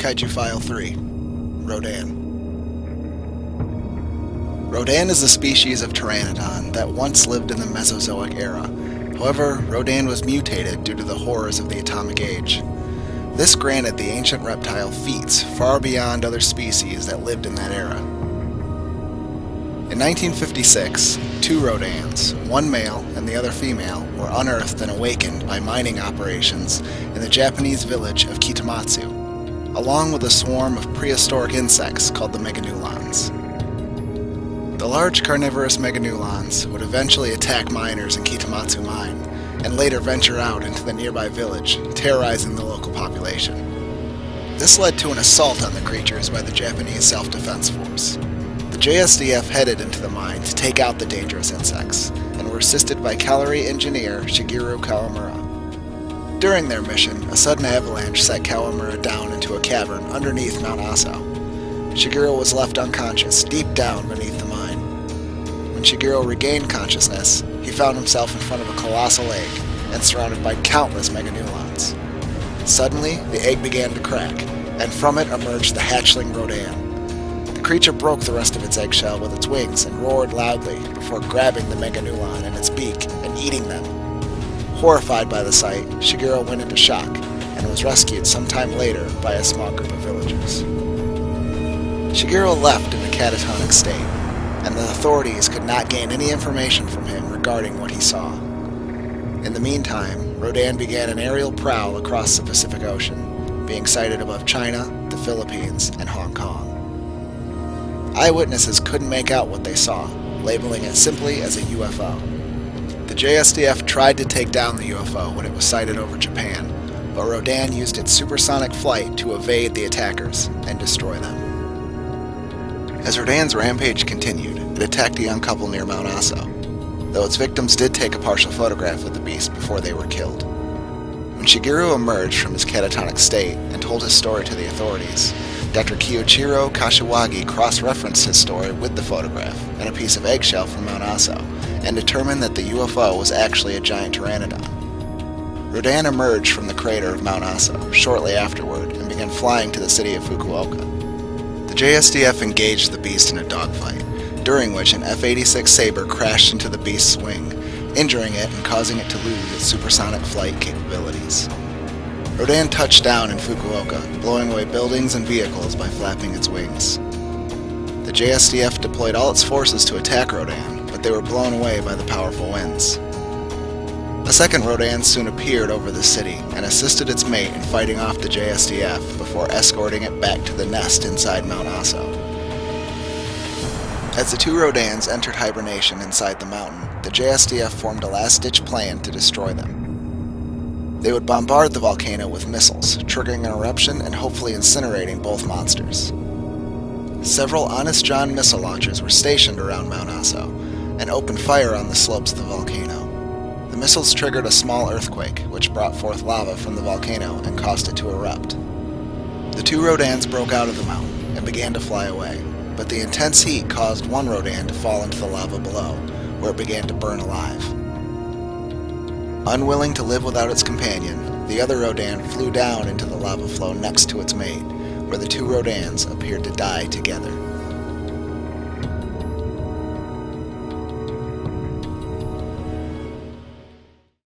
Kaiju File 3, Rodan. Rodan is a species of pteranodon that once lived in the Mesozoic era. However, Rodan was mutated due to the horrors of the atomic age. This granted the ancient reptile feats far beyond other species that lived in that era. In 1956, two Rodans, one male and the other female, were unearthed and awakened by mining operations in the Japanese village of Kitamatsu, along with a swarm of prehistoric insects called the meganeulons. The large carnivorous meganeulons would eventually attack miners in Kitamatsu mine, and later venture out into the nearby village, terrorizing the local population. This led to an assault on the creatures by the Japanese Self-Defense Force. The JSDF headed into the mine to take out the dangerous insects, and were assisted by cavalry engineer Shigeru Kawamura. During their mission, a sudden avalanche set Kawamura down into a cavern underneath Mount Aso. Shigeru was left unconscious, deep down beneath the mine. When Shigeru regained consciousness, he found himself in front of a colossal egg, and surrounded by countless meganeulons. Suddenly, the egg began to crack, and from it emerged the hatchling Rodan. The creature broke the rest of its eggshell with its wings and roared loudly before grabbing the meganeulon in its beak and eating them. Horrified by the sight, Shigeru went into shock, and was rescued sometime later by a small group of villagers. Shigeru left in a catatonic state, and the authorities could not gain any information from him regarding what he saw. In the meantime, Rodan began an aerial prowl across the Pacific Ocean, being sighted above China, the Philippines, and Hong Kong. Eyewitnesses couldn't make out what they saw, labeling it simply as a UFO. The JSDF tried to take down the UFO when it was sighted over Japan, but Rodan used its supersonic flight to evade the attackers and destroy them. As Rodan's rampage continued, it attacked a young couple near Mount Aso, though its victims did take a partial photograph of the beast before they were killed. When Shigeru emerged from his catatonic state and told his story to the authorities, Dr. Kiyochiro Kashiwagi cross-referenced his story with the photograph and a piece of eggshell from Mount Aso, and determined that the UFO was actually a giant pteranodon. Rodan emerged from the crater of Mount Aso shortly afterward and began flying to the city of Fukuoka. The JSDF engaged the beast in a dogfight, during which an F-86 Sabre crashed into the beast's wing, injuring it and causing it to lose its supersonic flight capabilities. Rodan touched down in Fukuoka, blowing away buildings and vehicles by flapping its wings. The JSDF deployed all its forces to attack Rodan, but they were blown away by the powerful winds. A second Rodan soon appeared over the city and assisted its mate in fighting off the JSDF before escorting it back to the nest inside Mount Aso. As the two Rodans entered hibernation inside the mountain, the JSDF formed a last-ditch plan to destroy them. They would bombard the volcano with missiles, triggering an eruption and hopefully incinerating both monsters. Several Honest John missile launchers were stationed around Mount Aso and opened fire on the slopes of the volcano. The missiles triggered a small earthquake, which brought forth lava from the volcano and caused it to erupt. The two Rodans broke out of the mountain and began to fly away, but the intense heat caused one Rodan to fall into the lava below, where it began to burn alive. Unwilling to live without its companion, the other Rodan flew down into the lava flow next to its mate, where the two Rodans appeared to die together.